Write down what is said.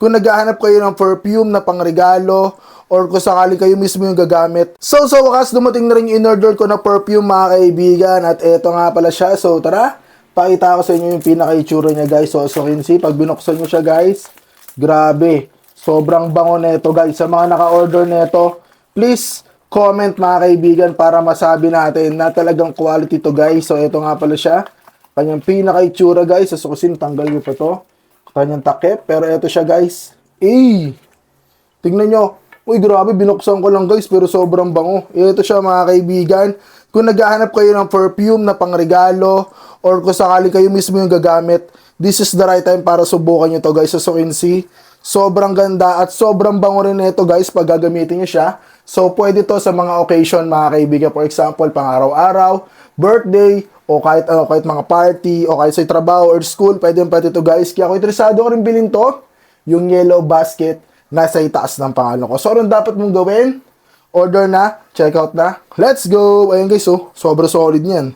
kung naghahanap kayo ng perfume na pangregalo or kung sakali kayo mismo yung gagamit. So, sa wakas, dumating na rin yung in-order ko na perfume mga kaibigan at eto nga pala siya. So, tara, pakita ko sa inyo yung pinaka-itsura niya guys. So, as you can see, pag binuksan nyo siya guys, grabe, sobrang bango nito guys. Sa mga naka-order nito, please comment mga kaibigan para masabi natin na talagang quality to guys. So, eto nga pala siya. Kanyang pinaka-itsura guys. Sa sukusin, tanggal nyo pa to. Kanyang takip. Pero eto siya guys. Tingnan nyo. Uy, grabe, binuksan ko lang guys. Pero sobrang bango. Eto siya mga kaibigan. Kung naghahanap kayo ng perfume na pangregalo or kung sakali kayo mismo yung gagamit, this is the right time para subukan nyo to guys. So, as you can see, sobrang ganda at sobrang bango rin nito guys pag gagamitin nyo siya. So, pwede to sa mga occasion mga kaibigan. For example, pang araw-araw, birthday, o kahit ano, kahit mga party, o kahit sa trabaho or school, pwede to guys. Kaya kung interesado ko rin bilhin to, yung yellow basket, nasa itaas ng pangalan ko. So, anong dapat mong gawin? Order na, check out na. Let's go! Ayun guys, oh, sobrang solid niyan.